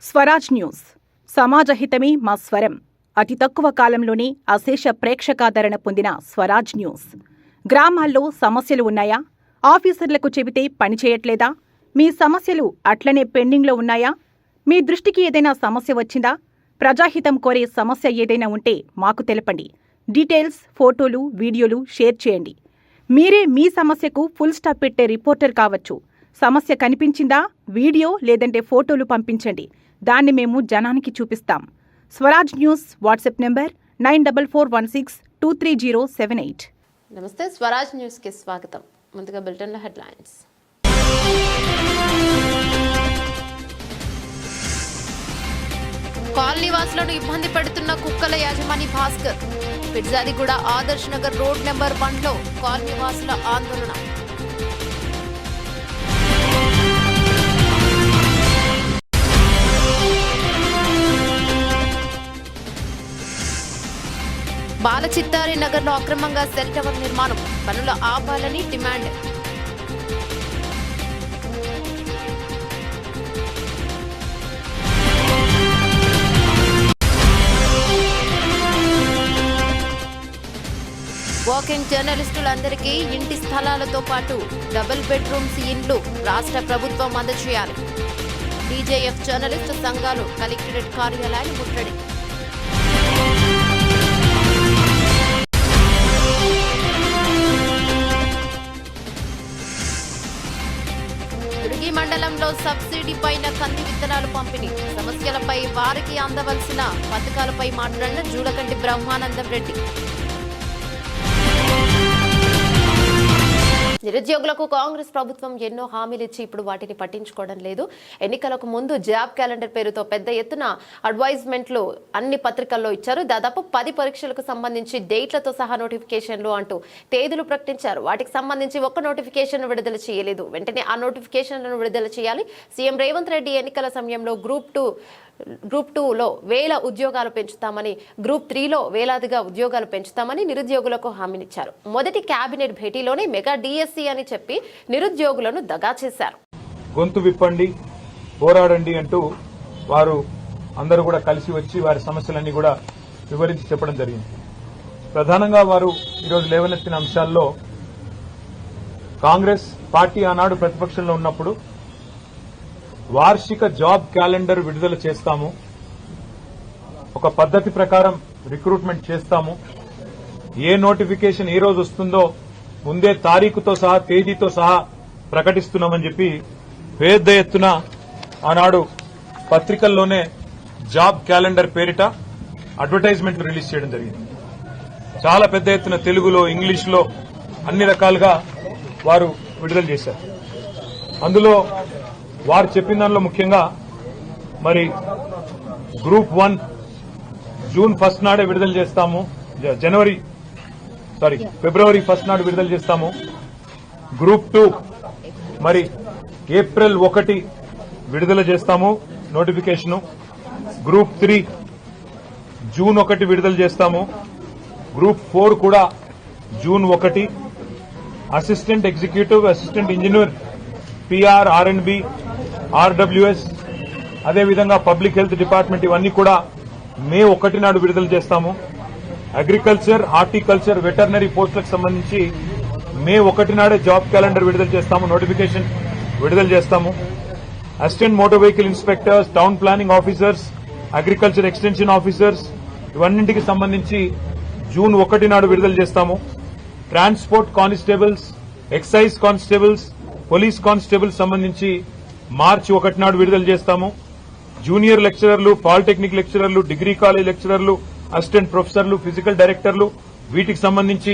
Swaraj news సమాజహితమే మా స్వరం. అతి తక్కువ కాలంలోనే అశేష ప్రేక్షకాదరణ పొందిన స్వరాజ్ న్యూస్. గ్రామాల్లో సమస్యలు ఉన్నాయా? ఆఫీసర్లకు చెబితే పనిచేయట్లేదా? మీ సమస్యలు అట్లనే పెండింగ్లో ఉన్నాయా? మీ దృష్టికి ఏదైనా సమస్య వచ్చిందా? ప్రజాహితం కోరే సమస్య ఏదైనా ఉంటే మాకు తెలపండి. డీటెయిల్స్, ఫోటోలు, వీడియోలు షేర్ చేయండి. మీరే మీ సమస్యకు ఫుల్ స్టాప్ పెట్టే రిపోర్టర్ కావచ్చు. సమస్య కనిపించిందా? వీడియో లేదంటే ఫోటోలు పంపించండి. దాన్ని మేము జనానికి చూపిస్తాం. Swaraj news WhatsApp number 9441623078. నమస్తే, స్వరాజ్ న్యూస్ కి స్వాగతం. ముందుగా బులెటిన్ లో హెడ్లైన్స్. కాలనీ వాసులను ఇబ్బంది పెడుతున్న కుక్కల యజమాని భాస్కర్. పిర్జాదిగూడ ఆదర్శ్ నగర్ రోడ్ నెంబర్ 1లో కాలనీ వాసుల ఆందోళన. బాలచిత్తారి నగర్లో అక్రమంగా సెల్ టవర్ నిర్మాణం, పనులు ఆపాలని డిమాండ్. వాకింగ్ జర్నలిస్టులందరికీ ఇంటి స్థలాలతో పాటు డబుల్ బెడ్రూమ్స్ ఇండ్లు రాష్ట్ర ప్రభుత్వం అందజేయాలి. టీజేఎఫ్ జర్నలిస్టు సంఘాలు కలెక్టరేట్ కార్యాలయాన్ని ముట్టడి. దుర్గి మండలంలో సబ్సిడీ పైన కంది విత్తనాలు పంపిణీ, సమస్యలపై వారికి అందవలసిన పథకాలపై మాట్లాడిన జూలకంటి బ్రహ్మానందం రెడ్డి. నిరుద్యోగులకు కాంగ్రెస్ ప్రభుత్వం ఎన్నో హామీలు ఇచ్చి ఇప్పుడు వాటిని పట్టించుకోవడం లేదు. ఎన్నికలకు ముందు జాబ్ క్యాలెండర్ పేరుతో పెద్ద ఎత్తున అడ్వైజ్మెంట్లు అన్ని పత్రికల్లో ఇచ్చారు. దాదాపు 10 పరీక్షలకు సంబంధించి డేట్లతో సహా నోటిఫికేషన్లు అంటూ తేదీలు ప్రకటించారు. వాటికి సంబంధించి ఒక్క నోటిఫికేషన్ విడుదల చేయలేదు. వెంటనే ఆ నోటిఫికేషన్లను విడుదల చేయాలి. సీఎం రేవంత్ రెడ్డి ఎన్నికల సమయంలో గ్రూప్ 2లో 1000 ఉద్యోగాలు పెంచుతామని, గ్రూప్ 3లో వేలాదిగా ఉద్యోగాలు పెంచుతామని నిరుద్యోగులకు హామీనిచ్చారు. మొదటి కేబినెట్ భేటీలోనే మెగా డిఎస్సి అని చెప్పి నిరుద్యోగులను దగా చేశారు. గొంతు విప్పండి, పోరాడండి అంటూ వారు అందరూ కూడా కలిసి వచ్చి వారి సమస్యలన్నీ కూడా వివరించి చెప్పడం జరిగింది. ప్రధానంగా వారు ఈరోజు లేవనెత్తిన అంశాల్లో కాంగ్రెస్ పార్టీ ఆనాడు ప్రతిపక్షంలో ఉన్నప్పుడు వార్షిక జాబ్ క్యాలెండర్ విడుదల చేస్తాము, ఒక పద్ధతి ప్రకారం రిక్రూట్మెంట్ చేస్తాము, ఏ నోటిఫికేషన్ ఏ రోజు వస్తుందో ముందే తారీఖుతో సహా తేదీతో సహా ప్రకటిస్తున్నామని చెప్పి పెద్ద ఎత్తున ఆనాడు పత్రికల్లోనే జాబ్ క్యాలెండర్ పేరిట అడ్వర్టైజ్మెంట్లు రిలీజ్ చేయడం జరిగింది. చాలా పెద్ద ఎత్తున తెలుగులో, ఇంగ్లీష్లో అన్ని రకాలుగా వారు విడుదల చేశారు. అందులో వారు చెప్పిన దానిలో ముఖ్యంగా మరి గ్రూప్ 1 జూన్ 1 నాడే విడుదల చేస్తాము, ఫిబ్రవరి 1 నాడు విడుదల చేస్తాము. గ్రూప్ 2 మరి ఏప్రిల్ 1 విడుదల చేస్తాము నోటిఫికేషను. గ్రూప్ 3 జూన్ 1 విడుదల చేస్తాము. గ్రూప్ 4 కూడా June 1. Assistant executive, assistant engineer, PR, R&B, RWS, అదేవిధంగా పబ్లిక్ హెల్త్ డిపార్ట్మెంట్ ఇవన్నీ కూడా మే 1 నాడు విడుదల చేస్తాము. అగ్రికల్చర్, హార్టికల్చర్, వెటర్నరీ పోస్టులకు సంబంధించి మే 1 నాడే జాబ్ క్యాలెండర్ విడుదల చేస్తాము, నోటిఫికేషన్ విడుదల చేస్తాము. Assistant motor vehicle inspectors, town planning officers, agriculture extension officers ఇవన్నింటికి సంబంధించి జూన్ 1 నాడు విడుదల చేస్తాము. Transport constables, excise constables, police constable సంబంధించి మార్చి 1 నాడు విడుదల చేస్తాము. జూనియర్ లెక్చరర్లు, పాలిటెక్నిక్ లెక్చరర్లు, డిగ్రీ కాలేజ్ లెక్చరర్లు, అసిస్టెంట్ ప్రొఫెసర్లు, ఫిజికల్ డైరెక్టర్లు వీటికి సంబంధించి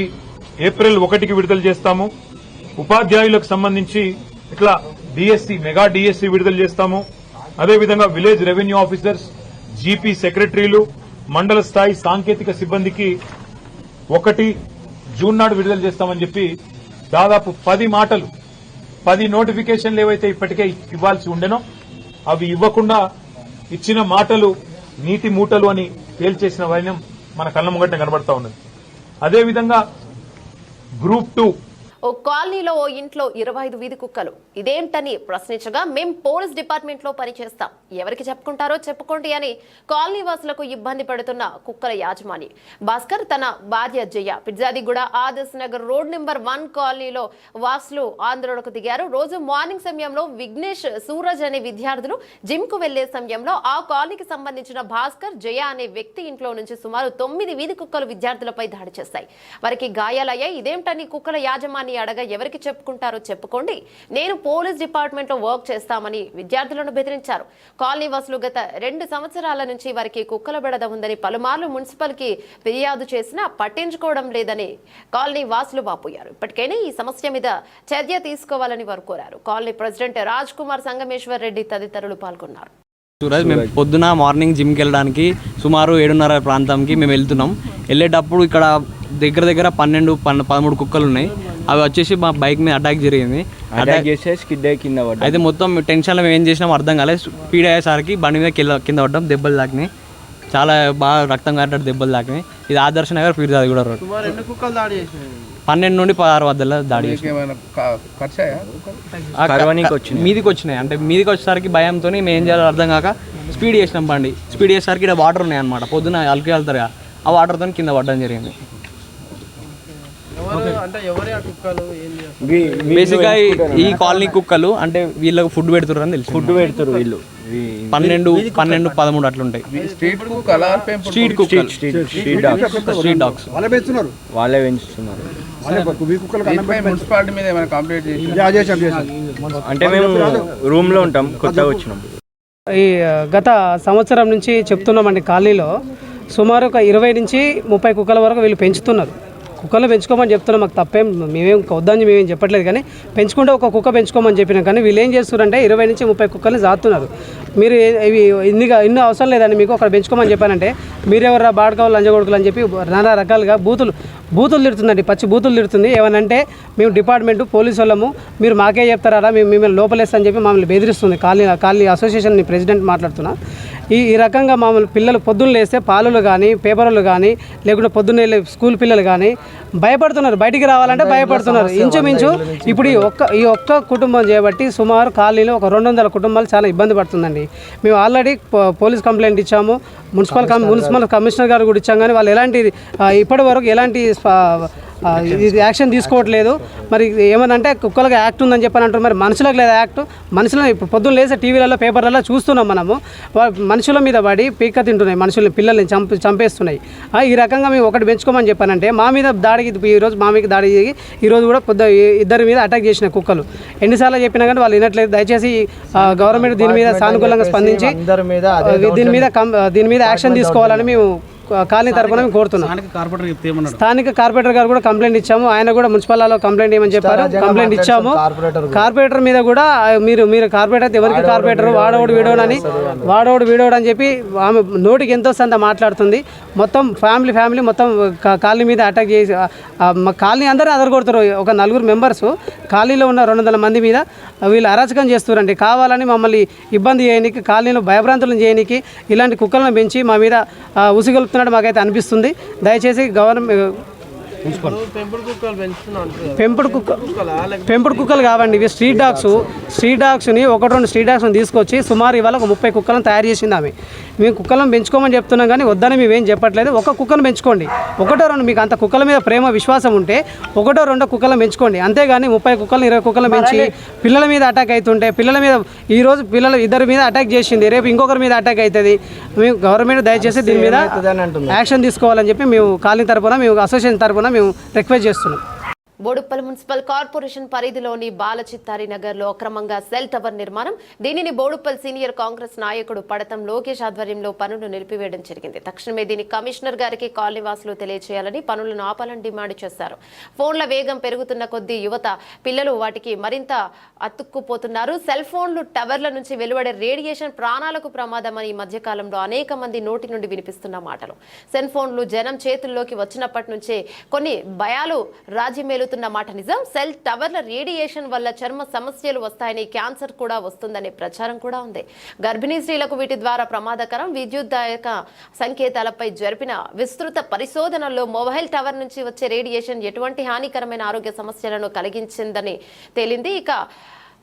ఏప్రిల్ 1కి విడుదల చేస్తాము. ఉపాధ్యాయులకు సంబంధించి ఇట్లా డిఎస్సి, మెగా డిఎస్సి విడుదల చేస్తాము. అదేవిధంగా విలేజ్ రెవెన్యూ ఆఫీసర్స్, జీపీ సెక్రటరీలు, మండల స్థాయి సాంకేతిక సిబ్బందికి 1 జూన్ నాడు విడుదల చేస్తామని చెప్పి దాదాపు 10 నోటిఫికేషన్లు ఏవైతే ఇప్పటికే ఇవ్వాల్సి ఉండెనో అవి ఇవ్వకుండా ఇచ్చిన మాటలు నీటి మూటలు అని తేల్చేసిన వైనం మన కళ్ళ ముంగట కనబడతా ఉన్నది. అదేవిధంగా గ్రూప్ 2 ఓ కాలనీలో ఓ ఇంట్లో 25 వీధి కుక్కలు. ఇదేంటని ప్రశ్నించగా మేం పోలీస్ డిపార్ట్మెంట్లో పనిచేస్తాం, ఎవరికి చెప్పుకుంటారో చెప్పుకోండి అని కాలనీ వాసులకు ఇబ్బంది పెడుతున్న కుక్కల యాజమాని భాస్కర్ తన భార్య జయ పిర్జాదిగూడ ఆదర్శ్ నగర్ రోడ్ నెంబర్ 1 కాలనీలో వాసులు ఆందోళనకు దిగారు. రోజు మార్నింగ్ సమయంలో విఘ్నేష్, సూరజ్ అనే విద్యార్థులు జిమ్ కు వెళ్లే సమయంలో ఆ కాలనీకి సంబంధించిన భాస్కర్, జయ అనే వ్యక్తి ఇంట్లో నుంచి సుమారు 9 వీధి కుక్కలు విద్యార్థులపై దాడి చేశాయి. వారికి గాయాలయ్యాయి. ఇదేంటని కుక్కల యాజమాని అడగా ఎవరికి చెప్పుకుంటారో చెప్పుకోండి, నేను పోలీస్ డిపార్ట్మెంట్ లో వర్క్ చేస్తామని విద్యార్థులను బెదిరించారు. కాలనీ వాసులు గత 2 సంవత్సరాల నుంచి వారికి కుక్కల బెడద ఉందని పలుమార్లు మున్సిపల్ కి ఫిర్యాదు చేసినా పట్టించుకోవడం లేదని కాలనీ వాసులు వాపోయారు. ఇప్పటికైనా ఈ సమస్య మీద చర్య తీసుకోవాలని వారు కోరారు. కాలనీ ప్రెసిడెంట్ రాజ్ కుమార్, సంగమేశ్వర్ రెడ్డి తదితరులు పాల్గొన్నారు. సూరజ్, మేము పొద్దున మార్నింగ్ జిమ్కి వెళ్ళడానికి సుమారు 7:30 ప్రాంతంకి మేము వెళ్తున్నాం. వెళ్ళేటప్పుడు ఇక్కడ దగ్గర 12-13 కుక్కలు ఉన్నాయి. అవి వచ్చేసి మా బైక్ మీద అటాక్ జరిగింది. అటాక్ చేస్తే స్కిడ్ అయ్యి కింద పడ్డాం. అయితే మొత్తం టెన్షన్లో మేము ఏం చేసినాం అర్థం కాలేదు. స్పీడ్ అయ్యేసరికి బండి మీద కింద పడ్డాం. దెబ్బలు తాకినాయి, చాలా బాగా రక్తం కారినట్టు దెబ్బలు తాకినాయి. ఇది ఆదర్శ నగర్ పిర్జాదిగూడ రోడ్. 12 నుండి 16 మధ్యలో దాడి మీదికి వచ్చినాయి. అంటే మీదికి వచ్చేసరికి భయంతో మేము ఏం చేయాలో అర్థం కాక స్పీడ్ చేసినాం. బండి స్పీడ్ చేసేసరికి ఇక్కడ వాటర్ ఉన్నాయి అనమాట. పొద్దున అలికి వెళ్తారుగా, ఆ వాటర్తో కింద పడడం జరిగింది. బేసిక్గా ఈ కాలనీ కుక్కలు అంటే వీళ్ళకి ఫుడ్ పెడుతుర్రు అని తెలుసు. ఫుడ్ పెడతారు వీళ్ళు. 12-13 అట్లుంటాయి. స్ట్రీట్ డాగ్స్ వాళ్ళే పెంచుతున్నారు. అంటే మేము రూమ్ లో ఉంటాం, కొత్తగా వచ్చినాం. ఈ గత సంవత్సరం నుంచి చెప్తున్నామండి, కాలనీలో సుమారు ఒక 20 నుంచి 30 కుక్కల వరకు వీళ్ళు పెంచుతున్నారు. కుక్కలు పెంచుకోమని చెప్తున్నాం, మాకు తప్పేం, మేమేం వద్దని మేమేం చెప్పట్లేదు. కానీ పెంచుకుంటే ఒక కుక్క పెంచుకోమని చెప్పినాం. కానీ వీళ్ళు ఏం చేస్తున్నారంటే 20 నుంచి 30 కుక్కల్ని సాతున్నారు. మీరు ఇవి ఇన్ని అవసరం లేదండి మీకు అక్కడ పెంచుకోమని చెప్పానంటే మీరెవరా బాడకావులు, లంజగొడుకులు అని చెప్పి నానా రకాలుగా బూతులు తిడుతుందండి, పచ్చి బూతులు తిడుతుంది. ఏమనంటే మేము డిపార్ట్మెంట్ పోలీసు వాళ్ళము, మీరు మాకే చెప్తారా, మేము మిమ్మల్ని లోపలేస్తా అని చెప్పి మమ్మల్ని బెదిరిస్తుంది. కాలనీ అసోసియేషన్ ప్రెసిడెంట్ మాట్లాడుతున్నా. ఈ రకంగా మమ్మల్ని పిల్లలు పొద్దున్న లేస్తే పాలులు కానీ, పేపర్లు కానీ, లేకుంటే పొద్దున్న వెళ్ళే స్కూల్ పిల్లలు కానీ భయపడుతున్నారు, బయటికి రావాలంటే భయపడుతున్నారు. ఇంచుమించు ఇప్పుడు ఈ ఒక్క కుటుంబం చేయబట్టి సుమారు కాలనీలో ఒక 200 కుటుంబాలు చాలా ఇబ్బంది పడుతుందండి. మేము ఆల్రెడీ పోలీస్ కంప్లైంట్ ఇచ్చాము, మున్సిపల్ కమిషనర్ గారు కూడా ఇచ్చాం. కానీ వాళ్ళు ఇప్పటి వరకు ఎలాంటి ఇది యాక్షన్ తీసుకోవట్లేదు. మరి ఏమనంటే కుక్కలకు యాక్ట్ ఉందని చెప్పని అంటారు, మరి మనుషులకు లేదా యాక్ట్? మనుషులను ఇప్పుడు పొద్దున్న లేసే టీవీలలో, పేపర్లలో చూస్తున్నాం మనము. మనుషుల మీద పడి పీక్క తింటున్నాయి, మనుషుల్ని, పిల్లల్ని చంపేస్తున్నాయి. ఈ రకంగా మేము ఒకటి పెంచుకోమని చెప్పానంటే మా మీద దాడికి ఈరోజు మా మీద దాడి చేసి ఈరోజు కూడా ఇద్దరి మీద అటాక్ చేసిన కుక్కలు. ఎన్నిసార్లు చెప్పినా కానీ వాళ్ళు వినట్లేదు. దయచేసి గవర్నమెంట్ దీని మీద సానుకూలంగా స్పందించి దీని మీద యాక్షన్ తీసుకోవాలని మేము కాలనీ తరఫున మేము కోరుతున్నాం. స్థానిక కార్పొరేటర్ గారు కూడా కంప్లైంట్ ఇచ్చాము. ఆయన కూడా మున్సిపల్లో కంప్లైంట్ ఏమని చెప్పారు, కంప్లైంట్ ఇచ్చాము. కార్పొరేటర్ మీద కూడా మీరు కార్పొరేటర్ ఎవరికి కార్పొరేటర్ వాడోడు వీడోడు అని చెప్పి ఆమె నోటికి ఎంతో సంత మాట్లాడుతుంది. మొత్తం ఫ్యామిలీ మొత్తం కాలనీ మీద అటాక్ చేసి కాలనీ అందరూ అదరగొడతారు. ఒక 4 మెంబర్స్ కాలనీలో ఉన్న 200 మంది మీద వీళ్ళు అరాచకం చేస్తారండి. కావాలని మమ్మల్ని ఇబ్బంది చేయడానికి, కాలనీలో భయభ్రాంతులను చేయడానికి ఇలాంటి కుక్కలను పెంచి మా మీద ఉసిగొలుపుతున్నాడు మాకైతే అనిపిస్తుంది. దయచేసి గవర్నమెంట్ పెంపుడు కుక్కలు కావండి ఇవి, స్ట్రీట్ డాగ్స్ని 1-2 స్ట్రీట్ డాగ్స్ని తీసుకొచ్చి సుమారు ఇవాళ ఒక 30 కుక్కలను తయారు చేసింది ఆమె. మేము కుక్కలను పెంచుకోమని చెప్తున్నాం కానీ వద్దని మేమేం చెప్పట్లేదు. ఒక కుక్కను పెంచుకోండి, 1-2 మీకు అంత కుక్కల మీద ప్రేమ విశ్వాసం ఉంటే 1-2 కుక్కలను పెంచుకోండి. అంతేగాని 30 కుక్కలను 20 కుక్కలను పెంచి పిల్లల మీద అటాక్ అవుతుంటే పిల్లల మీద ఈరోజు ఇద్దరి మీద అటాక్ చేసింది, రేపు ఇంకొకరి మీద అటాక్ అవుతుంది. మేము గవర్నమెంట్ దయచేసి దీని మీద యాక్షన్ తీసుకోవాలని చెప్పి మేము కాలనీ తరఫున, మేము అసోసియేషన్ తరఫున మేము రిక్వెస్ట్ చేస్తున్నాం. బోడుప్పల్ మున్సిపల్ కార్పొరేషన్ పరిధిలోని బాలచిత్తారి నగర్లో అక్రమంగా సెల్ టవర్ నిర్మాణం. దీనిని బోడుప్పల్ సీనియర్ కాంగ్రెస్ నాయకుడు పడతం లోకేష్ ఆధ్వర్యంలో పనులు నిలిపివేయడం జరిగింది. తక్షణమే దీన్ని కమిషనర్ గారికి కాలనీవాసులు తెలియజేయాలని, పనులను ఆపాలని డిమాండ్ చేశారు. ఫోన్ల వేగం పెరుగుతున్న కొద్దీ యువత, పిల్లలు వాటికి మరింత అతుక్కుపోతున్నారు. సెల్ ఫోన్లు టవర్ల నుంచి వెలువడే రేడియేషన్ ప్రాణాలకు ప్రమాదమని ఈ మధ్యకాలంలో అనేక మంది నోటి నుండి వినిపిస్తున్న మాటలు. సెల్ ఫోన్లు జనం చేతుల్లోకి వచ్చినప్పటి నుంచే కొన్ని భయాలు రాజ్యమేలు పేలుతున్న మాట నిజం. సెల్ టవర్ల రేడియేషన్ వల్ల చర్మ సమస్యలు వస్తాయని, క్యాన్సర్ కూడా వస్తుందనే ప్రచారం కూడా ఉంది. గర్భిణీ స్త్రీలకు వీటి ద్వారా ప్రమాదకరం. విద్యుద్దాయక సంకేతాలపై జరిపిన విస్తృత పరిశోధనల్లో మొబైల్ టవర్ నుంచి వచ్చే రేడియేషన్ ఎటువంటి హానికరమైన ఆరోగ్య సమస్యలను కలిగించిందని తేలింది. ఇక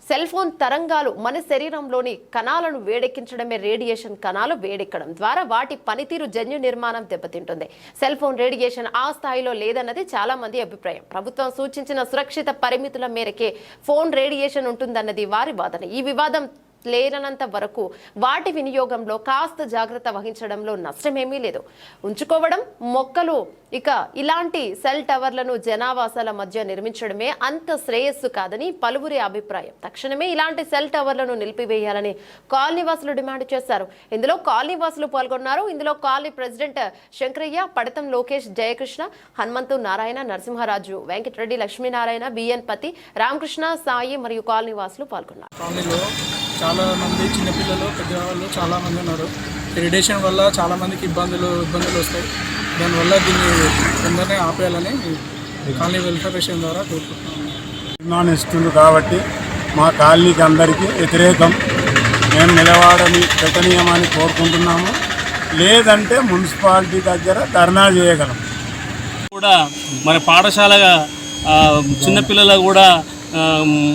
సెల్ ఫోన్ తరంగాలు మన శరీరంలోని కణాలను వేడెక్కించడమే. రేడియేషన్ కణాలు వేడెక్కడం ద్వారా వాటి పనితీరు, జన్యు నిర్మాణం దెబ్బతింటుంది. సెల్ ఫోన్ రేడియేషన్ ఆ స్థాయిలో లేదన్నది చాలా మంది అభిప్రాయం. ప్రభుత్వం సూచించిన సురక్షిత పరిమితుల మేరకే ఫోన్ రేడియేషన్ ఉంటుందన్నది వారి వాదన. ఈ వివాదం లేనంత వరకు వాటి వినియోగంలో కాస్త జాగ్రత్త వహించడంలో నష్టమేమీ లేదు. ఉంచుకోవడం మొక్కలు. ఇక ఇలాంటి సెల్ టవర్లను జనావాసాల మధ్య నిర్మించడమే అంత శ్రేయస్సు కాదని పలువురి అభిప్రాయం. తక్షణమే ఇలాంటి సెల్ టవర్లను నిలిపివేయాలని కాలనీవాసులు డిమాండ్ చేశారు. ఇందులో కాలనీవాసులు పాల్గొన్నారు. ఇందులో colony president Shankaraiah, Padatham Lokesh, Jayakrishna, Hanumanthu, Narayana, Narasimharaju, Venkatareddy, Lakshminarayana, BN Pati, Ramakrishna, Sai మరియు కాలనీవాసులు పాల్గొన్నారు. చాలా మంది చిన్నపిల్లలు, పెద్దవాళ్ళు చాలా మంది ఉన్నారు. రేడియేషన్ వల్ల చాలా మందికి ఇబ్బందులు వస్తాయి. దానివల్ల దీన్ని తొందరనే ఆపేయాలని కాలనీ వెల్ఫేర్ ద్వారా కోరుకుంటున్నాను. నిర్మాణిస్తుంది కాబట్టి మా కాలనీకి అందరికీ వ్యతిరేకం. మేము నిలవాడని పెట్టనీయమని కోరుకుంటున్నాము. లేదంటే మున్సిపాలిటీ దగ్గర ధర్నా చేయగలం. కూడా మరి పాఠశాలగా చిన్నపిల్లలు కూడా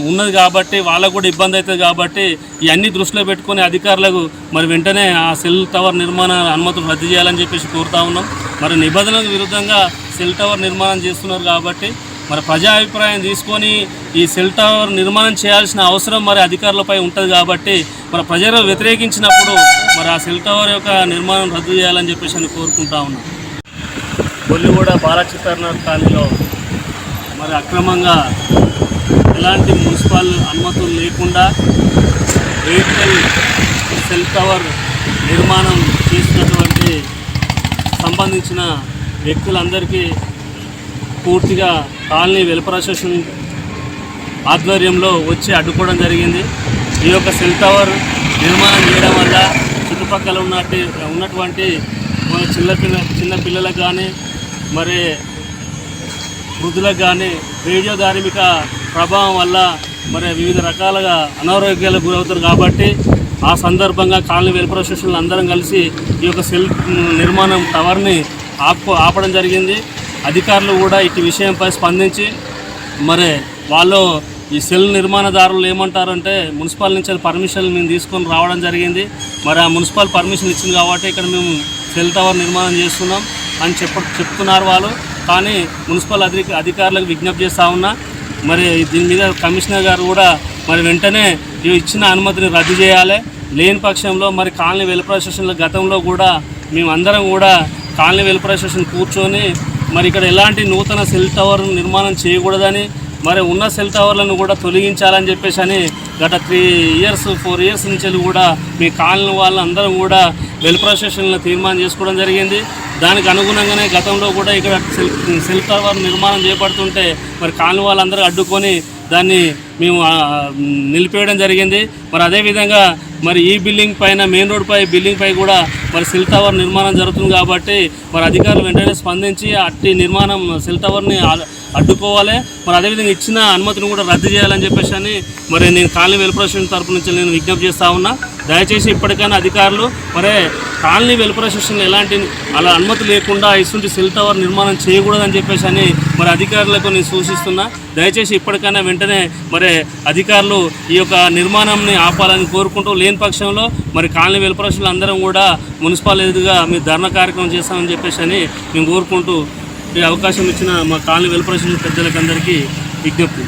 ఉన్నది కాబట్టి వాళ్ళకు కూడా ఇబ్బంది అవుతుంది కాబట్టి ఇవన్నీ దృష్టిలో పెట్టుకుని అధికారులకు మరి వెంటనే ఆ సెల్ టవర్ నిర్మాణ అనుమతులు రద్దు చేయాలని చెప్పేసి కోరుతా ఉన్నాం. మరి నిబంధనలకు విరుద్ధంగా సెల్ టవర్ నిర్మాణం చేస్తున్నారు కాబట్టి మరి ప్రజా అభిప్రాయం తీసుకొని ఈ సెల్ టవర్ నిర్మాణం చేయాల్సిన అవసరం మరి అధికారులపై ఉంటుంది కాబట్టి మరి ప్రజలు వ్యతిరేకించినప్పుడు మరి ఆ సెల్ టవర్ యొక్క నిర్మాణం రద్దు చేయాలని చెప్పేసి కోరుకుంటా ఉన్నాం. బొల్లిగూడ బాలచిత్రనాథ్ కాలనీలో మరి అక్రమంగా ఎలాంటి మున్సిపల్ అనుమతులు లేకుండా ఎయిర్టెల్ సెల్ టవర్ నిర్మాణం చేసినటువంటి సంబంధించిన వ్యక్తులందరికీ పూర్తిగా కాలనీ వెల్ఫేర్ అసోసియేషన్ ఆధ్వర్యంలో వచ్చి అడ్డుకోవడం జరిగింది. ఈ యొక్క సెల్ టవర్ నిర్మాణం చేయడం వల్ల చుట్టుపక్కల ఉన్నటువంటి చిన్న పిల్లలకు కానీ మరి వృద్ధులకు కానీ రేడియో ధార్మిక ప్రభావం వల్ల మరి వివిధ రకాలుగా అనారోగ్యాలకు గురవుతారు కాబట్టి ఆ సందర్భంగా కాలనీ వెల్ఫేర్ అసోసియేషన్లు అందరం కలిసి ఈ యొక్క సెల్ నిర్మాణం టవర్ని ఆపడం జరిగింది. అధికారులు కూడా ఇటు విషయంపై స్పందించి మరి వాళ్ళు ఈ సెల్ నిర్మాణదారులు ఏమంటారంటే మున్సిపల్ నుంచి పర్మిషన్ మేము తీసుకొని రావడం జరిగింది. మరి ఆ మున్సిపల్ పర్మిషన్ ఇచ్చింది కాబట్టి ఇక్కడ మేము సెల్ టవర్ నిర్మాణం చేస్తున్నాం అని చెప్తున్నారు వాళ్ళు. కానీ మున్సిపల్ అధికారులకు విజ్ఞప్తి చేస్తూ ఉన్నా మరి దీని మీద కమిషనర్ గారు కూడా మరి వెంటనే ఇచ్చిన అనుమతిని రద్దు చేయాలి. లేని పక్షంలో మరి కాలనీ వెల్ఫేర్ అసోసియేషన్ల గతంలో కూడా మేమందరం కూడా కాలనీ వెల్ఫేర్ అసోసియేషన్ కూర్చొని మరి ఇక్కడ ఎలాంటి నూతన సెల్ టవర్ నిర్మాణం చేయకూడదని మరి ఉన్న సెల్ టవర్లను కూడా తొలగించాలని చెప్పేసి అని గత 4 ఇయర్స్ నుంచి కూడా మీ కాలనీ వాళ్ళందరం కూడా వెల్ఫేర్ అసోసియేషన్లో తీర్మానం చేసుకోవడం జరిగింది. దానికి అనుగుణంగానే గతంలో కూడా ఇక్కడ సెల్ టవర్ నిర్మాణం చేపడుతుంటే మరి కాలనీ వాళ్ళందరూ అడ్డుకొని దాన్ని మేము నిలిపేయడం జరిగింది. మరి అదేవిధంగా మరి ఈ బిల్డింగ్ పైన మెయిన్ రోడ్ పై బిల్డింగ్ పై కూడా మరి సెల్ టవర్ నిర్మాణం జరుగుతుంది కాబట్టి మరి అధికారులు వెంటనే స్పందించి అట్టి నిర్మాణం సెల్ టవర్ని అడ్డుకోవాలి. మరి అదేవిధంగా ఇచ్చిన అనుమతిని కూడా రద్దు చేయాలని చెప్పేసి అని మరి నేను కాలనీ వెల్ఫేర్ అసోసియేషన్ తరపు నుంచి నేను విజ్ఞప్తి చేస్తూ ఉన్నా. దయచేసి ఇప్పటికైనా అధికారులు మరి కాలనీ వెల్ఫేర్ అసోసియేషన్ ఎలాంటి అలా అనుమతి లేకుండా ఇటువంటి సెల్ టవర్ నిర్మాణం చేయకూడదని చెప్పేసి అని మరి అధికారులకు నేను సూచిస్తున్నా. దయచేసి ఇప్పటికైనా వెంటనే మరి అధికారులు ఈ యొక్క నిర్మాణాన్ని ఆపాలని కోరుకుంటూ, లేని పక్షంలో మరి కాలనీ వెల్ఫేర్ అసోసియేషన్ అందరం కూడా మున్సిపల్ ఎదురుగా మీ ధర్నా కార్యక్రమం చేస్తామని చెప్పేసి అని మేము కోరుకుంటూ ఈ అవకాశం ఇచ్చిన మా కాలనీ వెల్ఫేర్ అసోసియేషన్ పెద్దలకు అందరికీ విజ్ఞప్తి.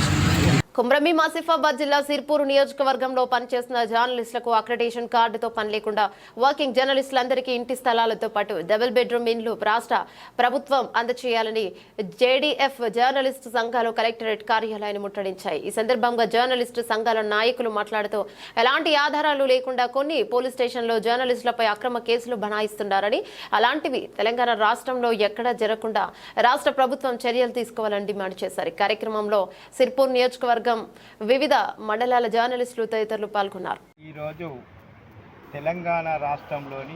కుమ్రమి ఆసిఫాబాద్ జిల్లా సిర్పూర్ నియోజకవర్గంలో పనిచేస్తున్న జర్నలిస్టులకు అక్రెడిటేషన్ కార్డుతో పని లేకుండా వర్కింగ్ జర్నలిస్టులందరికీ ఇంటి స్థలాలతో పాటు డబుల్ బెడ్రూమ్ ఇండ్లు రాష్ట్ర ప్రభుత్వం అందజేయాలని జేడీఎఫ్ జర్నలిస్టు సంఘాలు కలెక్టరేట్ కార్యాలయాన్ని ముట్టడించాయి. ఈ సందర్భంగా జర్నలిస్టు సంఘాల నాయకులు మాట్లాడుతూ ఎలాంటి ఆధారాలు లేకుండా కొన్ని పోలీస్ స్టేషన్లో జర్నలిస్టులపై అక్రమ కేసులు బనాయిస్తున్నారని, అలాంటివి తెలంగాణ రాష్ట్రంలో ఎక్కడా జరగకుండా రాష్ట్ర ప్రభుత్వం చర్యలు తీసుకోవాలని డిమాండ్ చేశారు. ఈ కార్యక్రమంలో సిర్పూర్ నియోజకవర్గం వివిధ మండలాల జర్నలిస్టులు తదితరులు పాల్గొన్నారు. ఈరోజు తెలంగాణ రాష్ట్రంలోని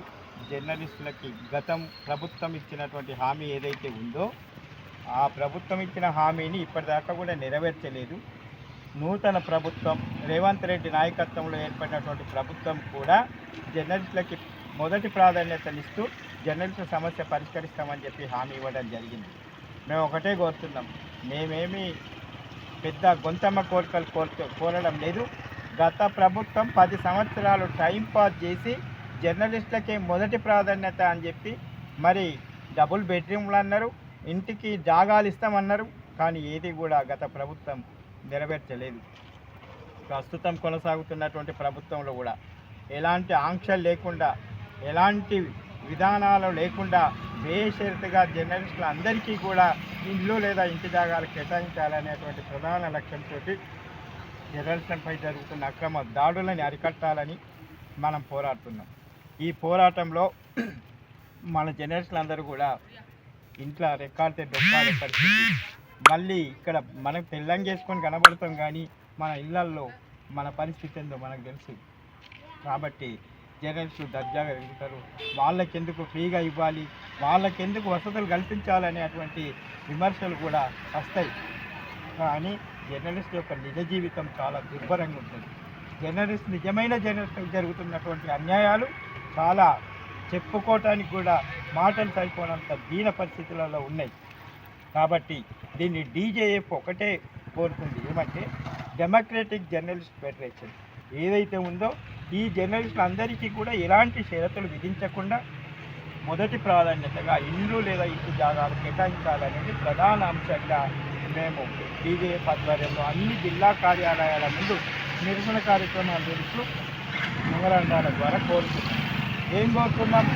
జర్నలిస్టులకి గతం ప్రభుత్వం ఇచ్చినటువంటి హామీ ఏదైతే ఉందో ఆ ప్రభుత్వం ఇచ్చిన హామీని ఇప్పటిదాకా కూడా నెరవేర్చలేదు. నూతన ప్రభుత్వం రేవంత్ రెడ్డి నాయకత్వంలో ఏర్పడినటువంటి ప్రభుత్వం కూడా జర్నలిస్టులకి మొదటి ప్రాధాన్యతనిస్తూ జర్నలిస్టుల సమస్య పరిష్కరిస్తామని చెప్పి హామీ ఇవ్వడం జరిగింది. మేము ఒకటే కోరుతున్నాం, మేమేమి పెద్ద గొంతమ్మ కోరికలు కోరడం లేదు. గత ప్రభుత్వం 10 సంవత్సరాలు టైంపాస్ చేసి జర్నలిస్టులకే మొదటి ప్రాధాన్యత అని చెప్పి మరి డబుల్ బెడ్రూమ్లు అన్నారు, ఇంటికి జాగాలు ఇస్తామన్నారు. కానీ ఏది కూడా గత ప్రభుత్వం నెరవేర్చలేదు. ప్రస్తుతం కొనసాగుతున్నటువంటి ప్రభుత్వంలో కూడా ఎలాంటి ఆంక్షలు లేకుండా, ఎలాంటి విధానాలు లేకుండా బేషరతుగా జర్నలిస్టులు అందరికీ కూడా ఇల్లు లేదా ఇంటి జాగాలు కేటాయించాలనేటువంటి ప్రధాన లక్ష్యంతో జర్నలిస్టులపై జరుగుతున్న అక్రమ దాడులని అరికట్టాలని మనం పోరాడుతున్నాం. ఈ పోరాటంలో మన జర్నలిస్టులందరూ కూడా ఇంట్లో రెక్కాడితే డొక్కాడే పరిస్థితి. మళ్ళీ ఇక్కడ మనకు తెల్లంగేసుకొని కనబడతాం, కానీ మన ఇళ్లల్లో మన పరిస్థితి ఏందో మనకు తెలుసు. కాబట్టి జర్నలిస్టులు దర్జాగా ఎదుగుతారు, వాళ్ళకెందుకు ఫ్రీగా ఇవ్వాలి, వాళ్ళకెందుకు వసతులు కల్పించాలనేటువంటి విమర్శలు కూడా వస్తాయి. కానీ జర్నలిస్ట్ యొక్క నిజ జీవితం చాలా దుర్భరంగా ఉంటుంది. నిజమైన జర్నలిస్టులకు జరుగుతున్నటువంటి అన్యాయాలు చాలా చెప్పుకోవటానికి కూడా మాటలు సరిపోనంత దీన పరిస్థితులలో ఉన్నాయి. కాబట్టి దీన్ని డీజేఎఫ్ ఒకటే కోరుతుంది, ఏమంటే డెమోక్రటిక్ జర్నలిస్ట్ ఫెడరేషన్ ఏదైతే ఉందో ఈ జర్నలిస్టులందరికీ కూడా ఎలాంటి షరతులు విధించకుండా మొదటి ప్రాధాన్యతగా ఇల్లు లేదా ఇంటి జాగాలు కేటాయించాలనేది ప్రధాన అంశంగా మేము డీజేఎఫ్ ఆధ్వర్యంలో అన్ని జిల్లా కార్యాలయాల ముందు నిరసన కార్యక్రమాలు జరుపుతూ మెమరాండాల ద్వారా కోరుతున్నాం. ఏం కోరుతున్నాం?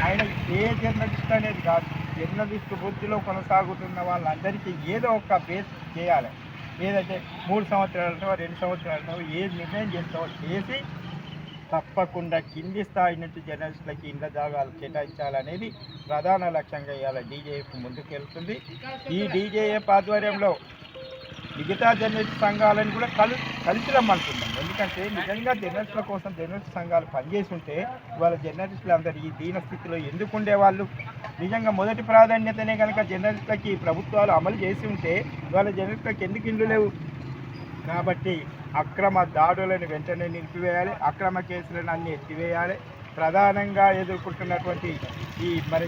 ఆయన ఏ జర్నలిస్ట్ అనేది కాదు, జర్నలిస్టు వృత్తిలో కొనసాగుతున్న వాళ్ళందరికీ ఏదో ఒక బేస్ చేయాలి. ఏదంటే 3 సంవత్సరాలతో 2 సంవత్సరాలతో ఏ నిర్ణయం చేస్తావో చేసి తప్పకుండా కింది స్థాయి నుంచి జర్నలిస్టులకి ఇండ్ల జాగాలు కేటాయించాలనేది ప్రధాన లక్ష్యంగా ఇవాళ డీజేఎఫ్ ముందుకెళ్తుంది. ఈ డీజేఎఫ్ ఆధ్వర్యంలో మిగతా జర్నలిస్ట్ సంఘాలను కూడా కలిసి రమ్మంటున్నాం. ఎందుకంటే నిజంగా జర్నలిస్టుల కోసం జర్నలిస్ట్ సంఘాలు పనిచేసి ఉంటే వాళ్ళ జర్నలిస్టులు అందరూ ఈ దీన స్థితిలో ఎందుకు ఉండేవాళ్ళు? నిజంగా మొదటి ప్రాధాన్యతనే కనుక జర్నలిస్టులకి ప్రభుత్వాలు అమలు చేసి ఉంటే వాళ్ళ జర్నలిస్టులకు ఎందుకు ఇల్లు లేవు? కాబట్టి అక్రమ దాడులను వెంటనే నిలిపివేయాలి, అక్రమ కేసులను అన్ని ఎత్తివేయాలి. ప్రధానంగా ఎదుర్కొంటున్నటువంటి ఈ మరి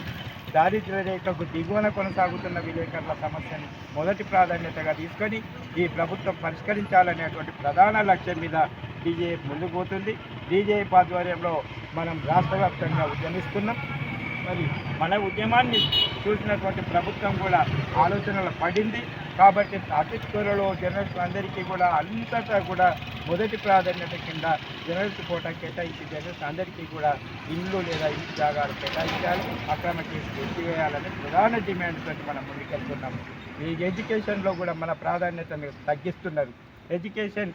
దారిద్ర్య రేఖకు దిగువన కొనసాగుతున్న విలేకరుల సమస్యను మొదటి ప్రాధాన్యతగా తీసుకొని ఈ ప్రభుత్వం పరిష్కరించాలనేటువంటి ప్రధాన లక్ష్యం మీద డీజేఎఫ్ ముందుకు పోతుంది. డీజేఎఫ్ ఆధ్వర్యంలో మనం రాష్ట్ర వ్యాప్తంగా ఉద్యమిస్తున్నాం. మరి మన ఉద్యమాన్ని చూసినటువంటి ప్రభుత్వం కూడా ఆలోచనలు పడింది. కాబట్టి అతి త్వరలో జర్నలిస్టులందరికీ కూడా అంతటా కూడా మొదటి ప్రాధాన్యత కింద జర్నలిస్ట్ కోటా కేటాయించి జర్నలిస్ట్ అందరికీ కూడా ఇల్లు లేదా ఇంటి జాగాలు కేటాయించాలి, అక్రమ కేసులు ఎత్తివేయాలని ప్రధాన డిమాండ్ తోటి మనం ముందుకెళ్తున్నాము. ఈ ఎడ్యుకేషన్లో కూడా మన ప్రాధాన్యతను తగ్గిస్తున్నారు. ఎడ్యుకేషన్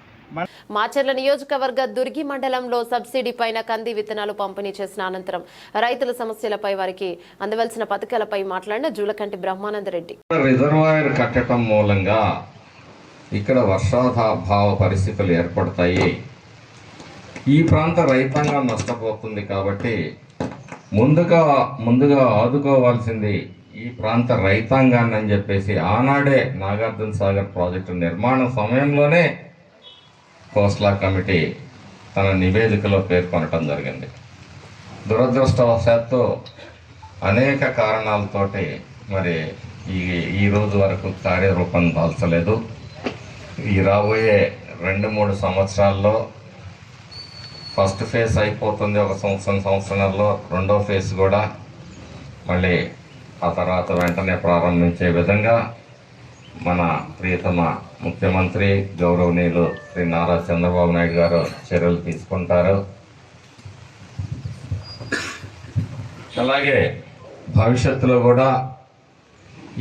మాచర్ల నియోజకవర్గ దుర్గి మండలంలో సబ్సిడీ పైన కంది విత్తనాలు పంపిణీ చేసిన అనంతరం రైతుల సమస్యలపై వారికి అందవలసిన పథకాలపై మాట్లాడిన జూలకంటి బ్రహ్మానందరెడ్డి. రిజర్వాయర్ కట్టడం మూలంగా ఇక్కడ వర్షాభావ పరిస్థితులు ఏర్పడతాయి. ఈ ప్రాంత రైతాంగం నష్టపోతుంది. కాబట్టి ముందుగా ఆదుకోవాల్సింది ఈ ప్రాంత రైతాంగాన్ని అని చెప్పేసి ఆనాడే నాగార్జున సాగర్ ప్రాజెక్టు నిర్మాణ సమయంలోనే కోస్లా కమిటీ తన నివేదికలో పేర్కొనటం జరిగింది. దురదృష్టవశాత్తు అనేక కారణాలతోటి మరి ఈ రోజు వరకు కార్యరూపం దాల్చలేదు. ఈ రాబోయే 2-3 సంవత్సరాల్లో ఫస్ట్ ఫేజ్ అయిపోతుంది. ఒక సంవత్సరంలో రెండో ఫేజ్ కూడా మళ్ళీ ఆ తర్వాత వెంటనే ప్రారంభించే విధంగా మన ప్రియతమ ముఖ్యమంత్రి గౌరవనీయులు శ్రీ నారా చంద్రబాబు నాయుడు గారు చర్యలు తీసుకుంటారు. అలాగే భవిష్యత్తులో కూడా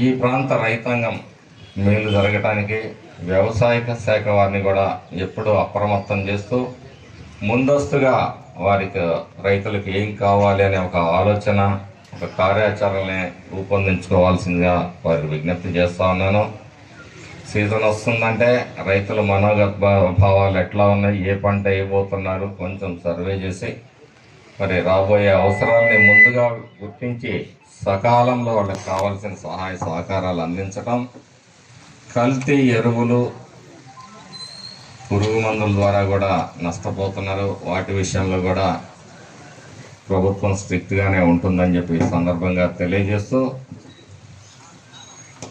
ఈ ప్రాంత రైతాంగం మేలు జరగటానికి వ్యవసాయ శాఖ వారిని కూడా ఎప్పుడూ అప్రమత్తం చేస్తూ ముందస్తుగా వారికి రైతులకు ఏం కావాలి అనే ఒక ఆలోచన, ఒక కార్యాచరణని రూపొందించుకోవాల్సిందిగా వారికి విజ్ఞప్తి చేస్తూ ఉన్నాను. సీజన్ వస్తుందంటే రైతుల మనోగత భావాలు ఎట్లా ఉన్నాయి, ఏ పంట వేయబోతున్నారు కొంచెం సర్వే చేసి మరి రాబోయే అవసరాల్ని ముందుగా గుర్తించి సకాలంలో వాళ్ళకి కావాల్సిన సహాయ సహకారాలు అందించడం, కల్తీ ఎరువులు పురుగు మందుల ద్వారా కూడా నష్టపోతున్నారు, వాటి విషయంలో కూడా ప్రభుత్వం స్ట్రిక్ట్గానే ఉంటుందని చెప్పి ఈ సందర్భంగా తెలియజేస్తూ,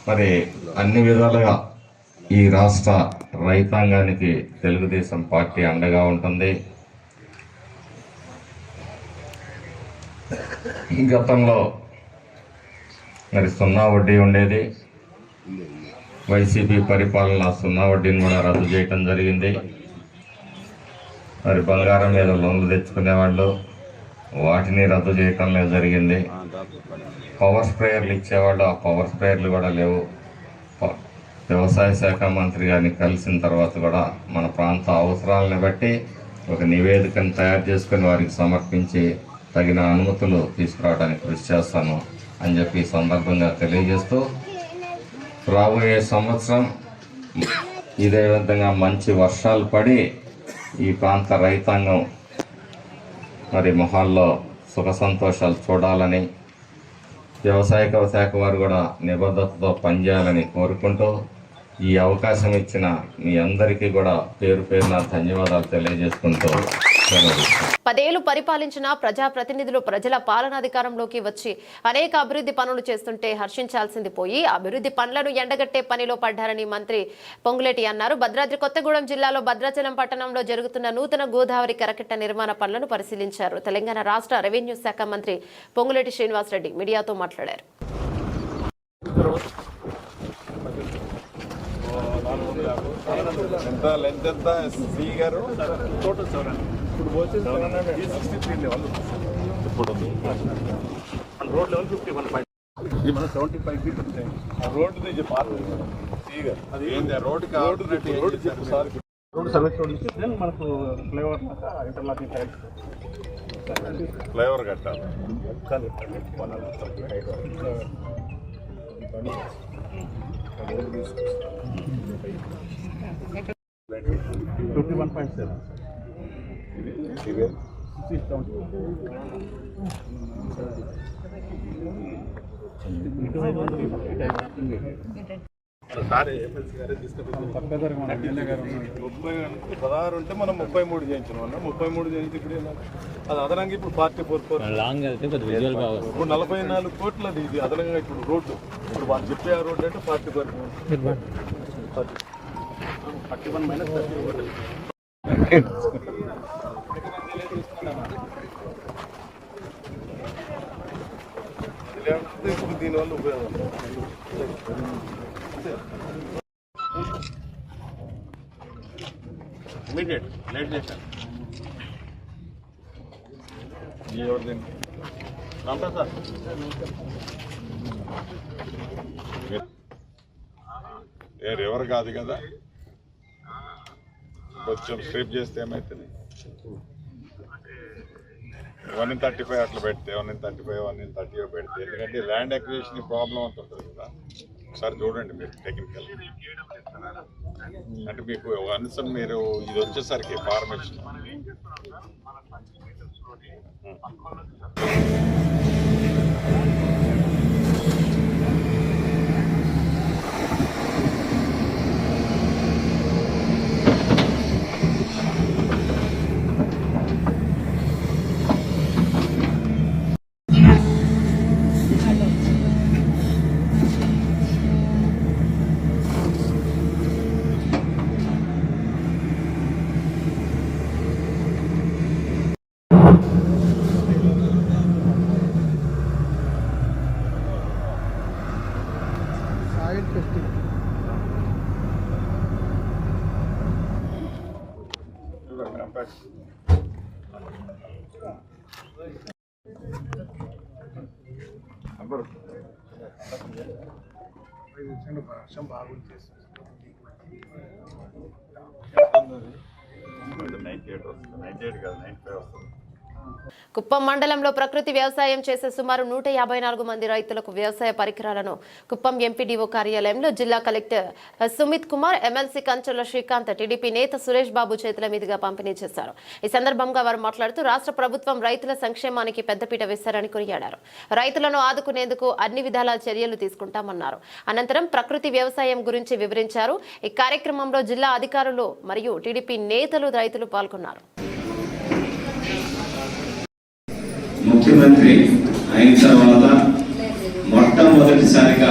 మరి అన్ని విధాలుగా ఈ రాష్ట్ర రైతాంగానికి తెలుగుదేశం పార్టీ అండగా ఉంటుంది. గతంలో మరి 0 వడ్డీ ఉండేది. వైసీపీ పరిపాలన 0 వడ్డీని కూడా రద్దు చేయటం జరిగింది. మరి బంగారం మీద లోన్లు తెచ్చుకునేవాళ్ళు, వాటిని రద్దు చేయటంలో జరిగింది. పవర్ స్ప్రేయర్లు ఇచ్చేవాళ్ళు, ఆ పవర్ స్ప్రేయర్లు కూడా లేవు. వ్యవసాయ శాఖ మంత్రి గారిని కలిసిన తర్వాత కూడా మన ప్రాంత అవసరాలను బట్టి ఒక నివేదికను తయారు చేసుకుని వారికి సమర్పించి తగిన అనుమతులు తీసుకురావడానికి కృషి చేస్తాను అని చెప్పి ఈ సందర్భంగా తెలియజేస్తూ, రాబోయే సంవత్సరం ఇదే విధంగా మంచి వర్షాలు పడి ఈ ప్రాంత రైతాంగం మరి మొహాల్లో సుఖ సంతోషాలు చూడాలని, వ్యవసాయ శాఖ వారు కూడా నిబద్ధతతో పనిచేయాలని కోరుకుంటూ, ఈ అవకాశం ఇచ్చిన మీ అందరికీ కూడా పేరు పేరున ధన్యవాదాలు తెలియజేసుకుంటూ 10 ఏళ్లు పరిపాలించిన ప్రజాప్రతినిధులు ప్రజల పాలనాధికారంలోకి వచ్చి అనేక అభివృద్ధి పనులు చేస్తుంటే హర్షించాల్సింది పోయి అభివృద్ధి పనులను ఎండగట్టే పనిలో పడ్డారని మంత్రి పొంగులేటి అన్నారు. భద్రాద్రి కొత్తగూడెం జిల్లాలో భద్రాచలం పట్టణంలో జరుగుతున్న నూతన గోదావరి కరకట్ట నిర్మాణ పనులను పరిశీలించారు. తెలంగాణ రాష్ట్ర రెవెన్యూ శాఖ మంత్రి పొంగులేటి శ్రీనివాసరెడ్డి మీడియాతో మాట్లాడారు. ఇది మన 75 ఫీట్ ఉంటాయి. ఆ రోడ్డు నుంచి పాత అది ఏంది రోడ్డు సర్వీస్ రోడ్ నుంచి దెన్ మనకు ఫ్లైఓవర్ ఇంటర్లాకింగ్ ఫ్లైఓవర్ కట్టాలి. సారీ ఎమ్మెల్సీ గారే తీసుకెళ్ళి 16 ఉంటే మనం 33 చేయించినాం. 33 చేయించి ఇప్పుడు అది అదనంగా ఇప్పుడు 44 లాంగ్ అయితే ఇప్పుడు 44 కోట్లు అది ఇది అదనంగా ఇప్పుడు రోడ్డు ఇప్పుడు వాళ్ళు చెప్పే ఆ రోడ్డు అంటే 41 మైనస్ 30 ఇప్పుడు దీనివల్ల ఉపయోగం ఇమీడియట్ లేట్ చేశాను. సార్ ఎవరు కాదు కదా, కొంచెం స్ట్రిప్ చేస్తే ఏమవుతుంది 1:35 అట్లా పెడితే 1:35 1:30 పెడితే, ఎందుకంటే ల్యాండ్ అక్విజిషన్ ప్రాబ్లం అంత ఉంటుంది కదా. ఒకసారి చూడండి మీరు టెక్నికల్, అంటే మీకు కనీసం మీరు ఇది వచ్చేసరికి ఫార్మేషన్ వర్షం బాగుంది. 98 వస్తుంది, 98 కాదు 95 వస్తుంది. కుప్పం మండలంలో ప్రకృతి వ్యవసాయం చేసే సుమారు 154 మంది రైతులకు వ్యవసాయ పరికరాలను కుప్పం ఎంపీడీఓ కార్యాలయంలో జిల్లా collector Sumit Kumar, MLC Kancharla Srikanth, TDP నేత సురేష్ బాబు చేతుల మీదుగా పంపిణీ చేశారు. ఈ సందర్భంగా వారు మాట్లాడుతూ రాష్ట్ర ప్రభుత్వం రైతుల సంక్షేమానికి పెద్దపీట వేశారని కొనియాడారు. రైతులను ఆదుకునేందుకు అన్ని విధాల చర్యలు తీసుకుంటామన్నారు. అనంతరం ప్రకృతి వ్యవసాయం గురించి వివరించారు. ఈ కార్యక్రమంలో జిల్లా అధికారులు మరియు టీడీపీ నేతలు, రైతులు పాల్గొన్నారు. ముఖ్యమంత్రి అయిన తర్వాత మొట్టమొదటిసారిగా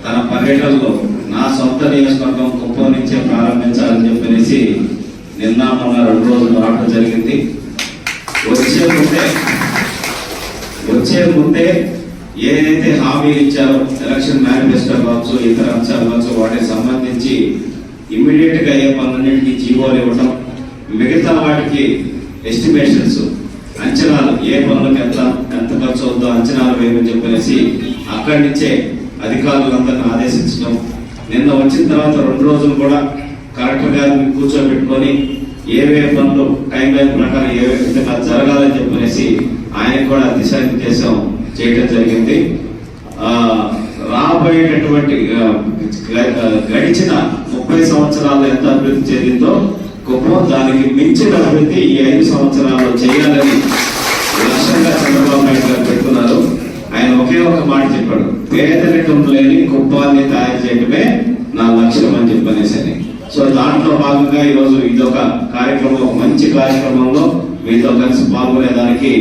తన పర్యటనలో నా సొంత నియోజకవర్గం కుప్పం నుంచే ప్రారంభించాలని చెప్పనేసి నిన్న మొన్న 2 రోజులు రావడం జరిగింది. వచ్చే ముందే ఏదైతే హామీలు ఇచ్చారో ఎలక్షన్ మేనిఫెస్టో కావచ్చు, ఇతర అంశాలు కావచ్చు, వాటికి సంబంధించి ఇమ్మీడియట్ గా అయ్యే పనులన్నింటినీ జీవోలు ఇవ్వడం, మిగతా వాటికి ఎస్టిమేషన్స్ అంచనాలు, ఏ పనులకు ఎంత ఖర్చు అవుతుందో అంచనాలు వేయమని చెప్పనేసి అక్కడి నుంచే అధికారులందరినీ ఆదేశించడం. నిన్న వచ్చిన తర్వాత 2 రోజులు కూడా కలెక్టర్ గారిని కూర్చోబెట్టుకొని ఏవే పనులు టైం లైన్ ప్రకారం ఏ విధంగా జరగాలని చెప్పనేసి ఆయనకు కూడా దిశానిర్దేశం చేయడం జరిగింది. రాబోయేటటువంటి గడిచిన 30 సంవత్సరాలు ఎంత అభివృద్ధి చెందిందో కుప్పం దానికి మించిన అభివృద్ధి ఈ 5 సంవత్సరాల్లో చేయాలని లక్ష్యంగా చంద్రబాబు నాయుడు గారు పెట్టుకున్నారు. ఆయన ఒకే ఒక మాట చెప్పాడు, పేదరికం లేని కుప్పాన్ని తయారు చేయడమే నా లక్ష్యం అని చెప్పనేసి. సో దాంట్లో భాగంగా ఈరోజు ఇదొక కార్యక్రమం, ఒక మంచి కార్యక్రమంలో మీతో కలిసి పాల్గొనేదానికి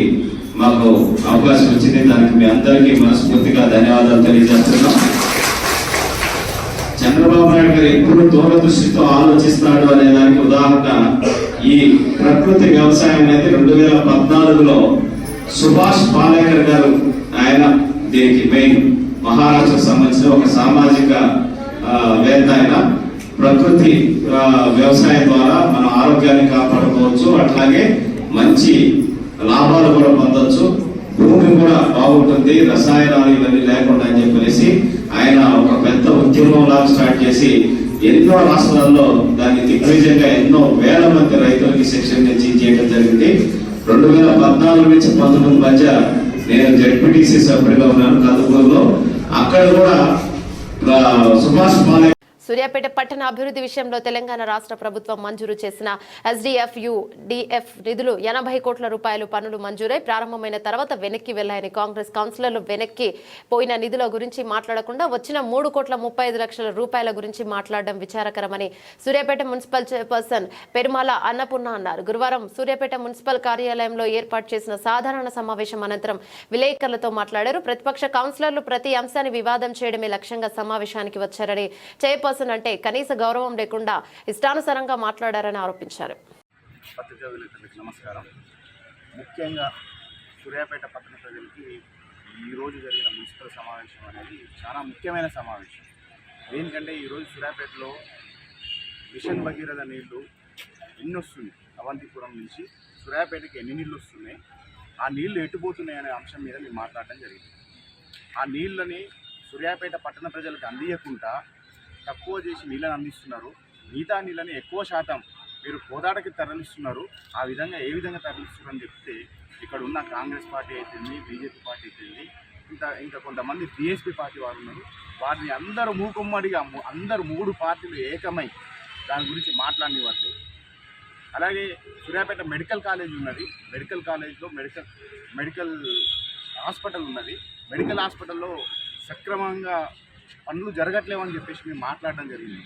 మాకు అవకాశం వచ్చింది. దానికి మీ అందరికీ మనస్ఫూర్తిగా ధన్యవాదాలు తెలియజేస్తున్నాం. చంద్రబాబు నాయుడు గారు ఎప్పుడు దూరదృష్టితో ఆలోచిస్తాడు అనే దానికి ఉదాహరణ ఈ ప్రకృతి వ్యవసాయం అనేది 2014లో సుభాష్ పాలేకర్ గారు, ఆయన దీనికి మెయిన్ మహారాష్ట్రకు సంబంధించిన ఒక సామాజిక వేత్త. ఆయన ప్రకృతి వ్యవసాయం ద్వారా మన ఆరోగ్యాన్ని కాపాడుకోవచ్చు, అట్లాగే మంచి లాభాలు కూడా పొందొచ్చు, భూమి కూడా బాగుంటుంది, రసాయనాలు ఇవన్నీ లేకుండా అని చెప్పేసి ఆయన ఒక పెద్ద ఉద్యమం లాగా స్టార్ట్ చేసి ఎన్నో రాష్ట్రాల్లో దాన్ని దిగ్విజయంగా ఎన్నో వేల మంది రైతులకి శిక్షణ చేయడం జరిగింది. 2014 నుంచి 19 మధ్య నేను జెడ్పీటీసీ సభ్యుడిగా ఉన్నాను కందుకూరులో. అక్కడ కూడా సుభాష్ పాలేకర్ సూర్యాపేట పట్టణ అభివృద్ధి విషయంలో తెలంగాణ రాష్ట్ర ప్రభుత్వం మంజూరు చేసిన SDF-UDF నిధులు 80 కోట్ల రూపాయలు పనులు మంజూరై ప్రారంభమైన తర్వాత వెనక్కి వెళ్లాయని కాంగ్రెస్ కౌన్సిలర్లు వెనక్కి పోయిన నిధుల గురించి మాట్లాడకుండా వచ్చిన 3,35 లక్షల రూపాయల గురించి మాట్లాడడం విచారకరమని సూర్యాపేట మున్సిపల్ చైర్పర్సన్ పెరుమాల అన్నపూర్ణ అన్నారు. గురువారం సూర్యాపేట మున్సిపల్ కార్యాలయంలో ఏర్పాటు చేసిన సాధారణ సమావేశం అనంతరం విలేకరులతో మాట్లాడారు. ప్రతిపక్ష కౌన్సిలర్లు ప్రతి అంశాన్ని వివాదం చేయడమే లక్ష్యంగా సమావేశానికి వచ్చారని, చైర్పర్సన్ అంటే కనీస గౌరవం లేకుండా ఇష్టానుసారంగా మాట్లాడారని ఆరోపించారు. పత్రికా విలేకరులకు నమస్కారం. ముఖ్యంగా సూర్యాపేట పట్టణ ప్రజలకి ఈరోజు జరిగిన మున్సిపల్ సమావేశం అనేది చాలా ముఖ్యమైన సమావేశం. ఎందుకంటే ఈరోజు సూర్యాపేటలో మిషన్ భగీరథ నీళ్లు ఎన్ని వస్తున్నాయి, అవంతిపురం నుంచి సూర్యాపేటకి ఎన్ని నీళ్ళు వస్తున్నాయి, ఆ నీళ్లు ఎటుపోతున్నాయి అనే అంశం మీద మేము మాట్లాడడం జరిగింది. ఆ నీళ్ళని సూర్యాపేట పట్టణ ప్రజలకు అందియకుండా తక్కువ చేసి నీళ్ళని అందిస్తున్నారు. మిగతా నీళ్ళని ఎక్కువ శాతం మీరు కోదాడకి తరలిస్తున్నారు. ఆ విధంగా ఏ విధంగా తరలిస్తున్నారని చెప్తే ఇక్కడ ఉన్న కాంగ్రెస్ పార్టీ అయితేంది, బీజేపీ పార్టీ అయితేంది, ఇంకా కొంతమంది బీఎస్పీ పార్టీ వారు ఉన్నారు. వారిని అందరూ మూకుమ్మడిగా అందరూ 3 పార్టీలు ఏకమై దాని గురించి మాట్లాడనివ్వట్లేదు. అలాగే సూర్యాపేట మెడికల్ కాలేజ్ ఉన్నది. మెడికల్ కాలేజ్లో మెడికల్ హాస్పిటల్ ఉన్నది. మెడికల్ హాస్పిటల్లో సక్రమంగా పనులు జరగట్లేవని చెప్పేసి మేము మాట్లాడడం జరిగింది.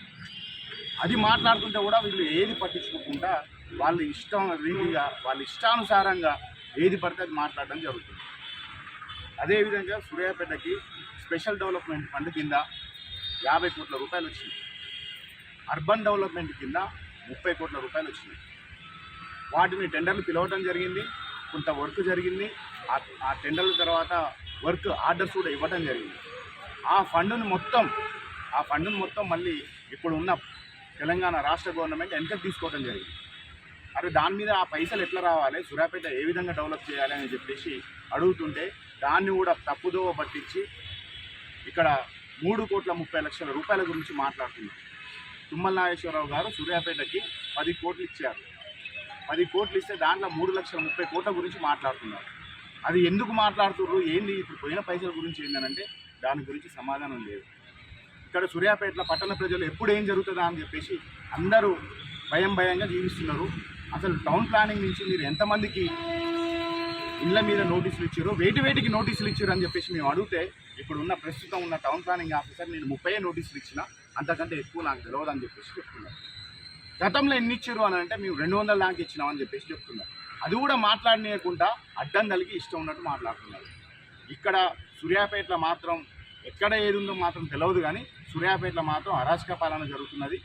అది మాట్లాడుతుంటే కూడా వీళ్ళు ఏది పట్టించుకోకుండా వాళ్ళ ఇష్టం రీతిగా వాళ్ళ ఇష్టానుసారంగా ఏది పడితే అది మాట్లాడడం జరుగుతుంది. అదేవిధంగా సూర్యాపేటకి స్పెషల్ డెవలప్మెంట్ ఫండ్ కింద 50 కోట్ల రూపాయలు వచ్చినాయి. అర్బన్ డెవలప్మెంట్ కింద 30 కోట్ల రూపాయలు వచ్చినాయి. వాటిని టెండర్లు పిలవడం జరిగింది. కొంత వర్క్ జరిగింది. ఆ టెండర్ల తర్వాత వర్క్ ఆర్డర్స్ కూడా ఇవ్వడం జరిగింది. ఆ ఫండును మొత్తం మళ్ళీ ఇప్పుడు ఉన్న తెలంగాణ రాష్ట్ర గవర్నమెంట్ వెనక్కి తీసుకోవడం జరిగింది. అరే దాని మీద ఆ పైసలు ఎట్లా రావాలి, సూర్యాపేట ఏ విధంగా డెవలప్ చేయాలి అని చెప్పేసి అడుగుతుంటే దాన్ని కూడా తప్పుదోవ పట్టించి ఇక్కడ 3,30,00,000 రూపాయల గురించి మాట్లాడుతున్నారు. తుమ్మల నాగేశ్వరరావు గారు సూర్యాపేటకి 10 కోట్లు ఇచ్చారు. 10 కోట్లు ఇస్తే దాంట్లో 3,30,000 కోట్ల గురించి మాట్లాడుతున్నారు. అది ఎందుకు మాట్లాడుతున్నారు, ఏంది ఇప్పుడు పోయిన పైసల గురించి ఏంటంటే దాని గురించి సమాధానం లేదు. ఇక్కడ సూర్యాపేటలో పట్టణ ప్రజలు ఎప్పుడు ఏం జరుగుతుందా అని చెప్పేసి అందరూ భయంగా జీవిస్తున్నారు. అసలు టౌన్ ప్లానింగ్ నుంచి మీరు ఎంతమందికి ఇళ్ళ మీద నోటీసులు ఇచ్చారు, వేటికి నోటీసులు ఇచ్చారు అని చెప్పేసి మేము అడిగితే ఇప్పుడు ఉన్న ప్రస్తుతం ఉన్న టౌన్ ప్లానింగ్ ఆఫీసర్ నేను 30 నోటీసులు ఇచ్చిన, అంతకంటే ఎక్కువ నాకు తెలియదు అని చెప్పేసి చెప్తున్నారు. గతంలో ఎన్ని ఇచ్చారు అని అంటే మేము 200 దాకా ఇచ్చినామని చెప్పేసి చెప్తున్నారు. అది కూడా మాట్లాడనీయకుండా అడ్డం కలిగి ఇష్టం ఉన్నట్టు మాట్లాడుతున్నారు. ఇక్కడ సూర్యాపేటలో మాత్రం ఎక్కడ ఏది ఉందో మాత్రం తెలియదు, కానీ సూర్యాపేటలో మాత్రం అరాచక పాలన జరుగుతున్నది.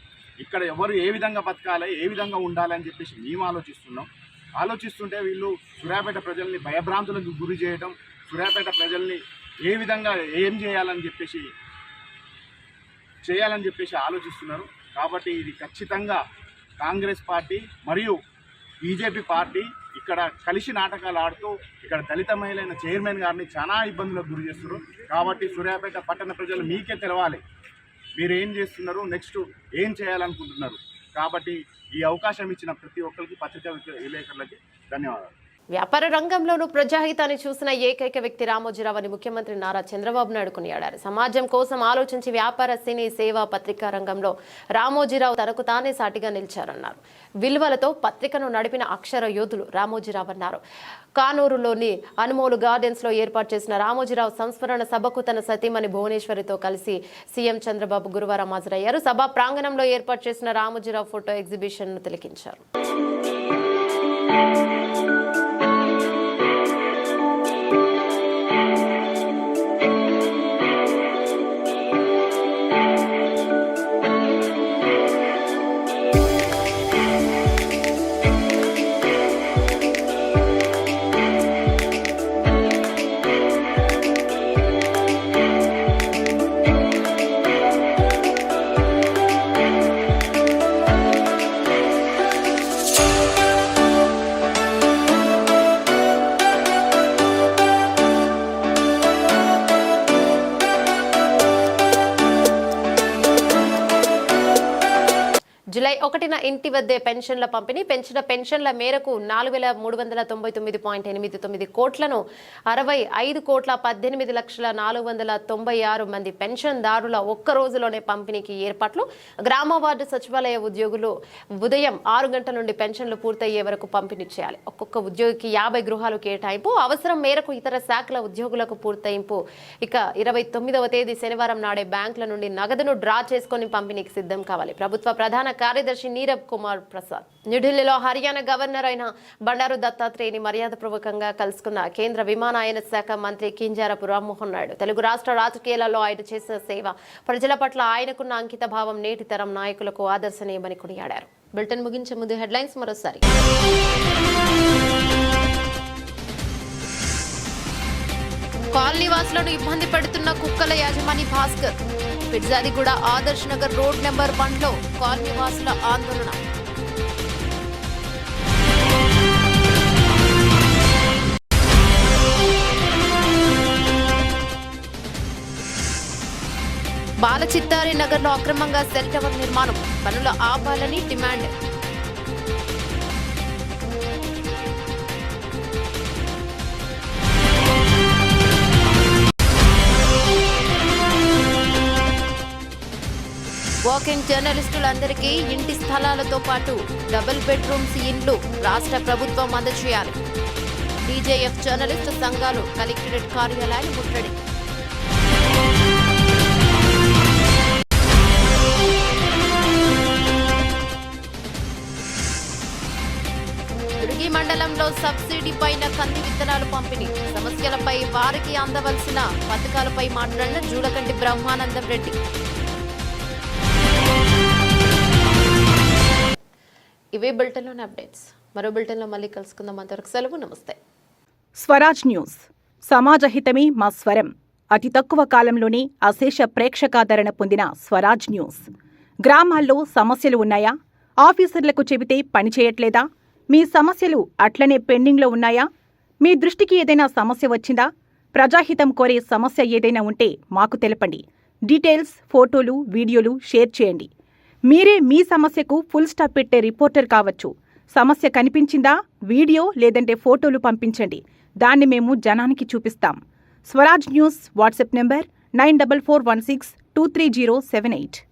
ఇక్కడ ఎవరు ఏ విధంగా బతకాలి, ఏ విధంగా ఉండాలి అని చెప్పేసి మేము ఆలోచిస్తుంటే వీళ్ళు సూర్యాపేట ప్రజల్ని భయభ్రాంతులకు గురి చేయడం, సూర్యాపేట ప్రజల్ని ఏ విధంగా ఏం చేయాలని చెప్పేసి ఆలోచిస్తున్నారు. కాబట్టి ఇది ఖచ్చితంగా కాంగ్రెస్ పార్టీ మరియు బీజేపీ పార్టీ ఇక్కడ కలిసి నాటకాలు ఆడుతూ ఇక్కడ దళిత మహిళైన చైర్మన్ గారిని చాలా ఇబ్బందులకు గురి చేస్తున్నారు. కాబట్టి సూర్యాపేట పట్టణ ప్రజలు మీకే తెలవాలి మీరు ఏం చేస్తున్నారు, నెక్స్ట్ ఏం చేయాలనుకుంటున్నారు. కాబట్టి ఈ అవకాశం ఇచ్చిన ప్రతి ఒక్కరికి, పత్రికా విలేకరులకి ధన్యవాదాలు. వ్యాపార రంగంలోనూ ప్రజాహితాన్ని చూసిన ఏకైక వ్యక్తి రామోజీరావు అని ముఖ్యమంత్రి నారా చంద్రబాబు నాయుడు కొనియాడారు. సమాజం కోసం ఆలోచించి వ్యాపార, సినీ, సేవా, పత్రికా రంగంలో రామోజీరావు తనకు తానే సాటిగా నిలిచారన్నారు. విలువలతో పత్రికను నడిపిన అక్షర యోధులు రామోజీరావు అన్నారు. కానూరులోని అనుమోలు గార్డెన్స్ లో ఏర్పాటు చేసిన రామోజీరావు సంస్మరణ సభకు తన సతీమణి భువనేశ్వరితో కలిసి సీఎం చంద్రబాబు గురువారం హాజరయ్యారు. సభా ప్రాంగణంలో ఏర్పాటు చేసిన రామోజీరావు ఫోటో ఎగ్జిబిషన్ ను తిలకించారు. జూలై 1న ఇంటి వద్దే పెన్షన్ల పంపిణీ. పెంచిన పెన్షన్ల మేరకు 4,399.89 కోట్లను 65,18,496 మంది పెన్షన్దారుల ఒక్క రోజులోనే పంపిణీకి ఏర్పాట్లు. గ్రామ వార్డు సచివాలయ ఉద్యోగులు ఉదయం 6 గంటల నుండి పెన్షన్లు పూర్తయ్యే వరకు పంపిణీ చేయాలి. ఒక్కొక్క ఉద్యోగికి 50 గృహాలు కేటాయింపు. అవసరం మేరకు ఇతర శాఖల ఉద్యోగులకు పూర్తయింపు. ఇక 29వ తేదీ శనివారం నాడే బ్యాంకుల నుండి నగదును డ్రా చేసుకుని పంపిణీకి సిద్ధం కావాలి. ప్రభుత్వ ప్రధాన కార్యదర్శి నీరబ్ కుమార్ ప్రసాద్ న్యూఢిల్లీలో హర్యానా గవర్నర్ అయిన బండారు దత్తాత్రేయని మర్యాదపూర్వకంగా కలుసుకున్న కేంద్ర విమానయాన శాఖ మంత్రి కింజారపు రామ్మోహన్ నాయుడు. తెలుగు రాష్ట్ర రాజకీయాలలో ఆయన చేసిన సేవ, ప్రజల పట్ల ఆయనకున్న అంకిత భావం నేటి తరం నాయకులకు ఆదర్శనీయమని కొనియాడారు. బులెటిన్ ముగించే ముందు హెడ్లైన్స్ మరోసారి. కాలనీ వాసులను ఇబ్బంది పెడుతున్న కుక్కల యాజమాని భాస్కర్. పిర్జాదిగూడ ఆదర్శ్ నగర్ రోడ్ నెంబర్ 1లో కాలనీ వాసుల ఆందోళన. బాలచిత్తారి నగర్లో అక్రమంగా సెల్ టవర్ నిర్మాణం, పనుల ఆపాలని డిమాండ్. వాకింగ్ జర్నలిస్టులందరికీ ఇంటి స్థలాలతో పాటు డబుల్ బెడ్రూమ్స్ ఇండ్లు రాష్ట్ర ప్రభుత్వం అందజేయాలి. టీజేఎఫ్ జర్నలిస్టు సంఘాలు కలెక్టరేట్ కార్యాలయాన్ని ముట్టడి. దుర్గి మండలంలో సబ్సిడీ పైన కంది విత్తనాలు పంపిణీ, సమస్యలపై వారికి అందవలసిన పథకాలపై మాట్లాడిన జూలకంటి బ్రహ్మానందం రెడ్డి. ఇవే బులెటిన్లోని అప్డేట్స్. మరో బులెటిన్లో మళ్ళీ కలుసుకుందాం. అంతవరకు సెలవు. నమస్తే. స్వరాజ్ న్యూస్, సమాజ హితమే మా స్వరం. అతి తక్కువ కాలంలోనే అశేష ప్రేక్షకాదరణ పొందిన స్వరాజ్ న్యూస్. గ్రామాల్లో సమస్యలు ఉన్నాయా? ఆఫీసర్లకు చెబితే పని చేయట్లేదా? మీ సమస్యలు అట్లనే పెండింగ్లో ఉన్నాయా? మీ దృష్టికి ఏదైనా సమస్య వచ్చిందా? ప్రజాహితం కోరే సమస్య ఏదైనా ఉంటే మాకు తెలపండి. డీటెయిల్స్, ఫోటోలు, వీడియోలు షేర్ చేయండి. మీరే మీ సమస్యకు ఫుల్ స్టాప్ పెట్టే రిపోర్టర్ కావచ్చు. సమస్య కనిపించిందా? వీడియో లేదంటే ఫోటోలు పంపించండి. దాన్ని మేము జనానికి చూపిస్తాం. Swaraj news WhatsApp number 9441623078.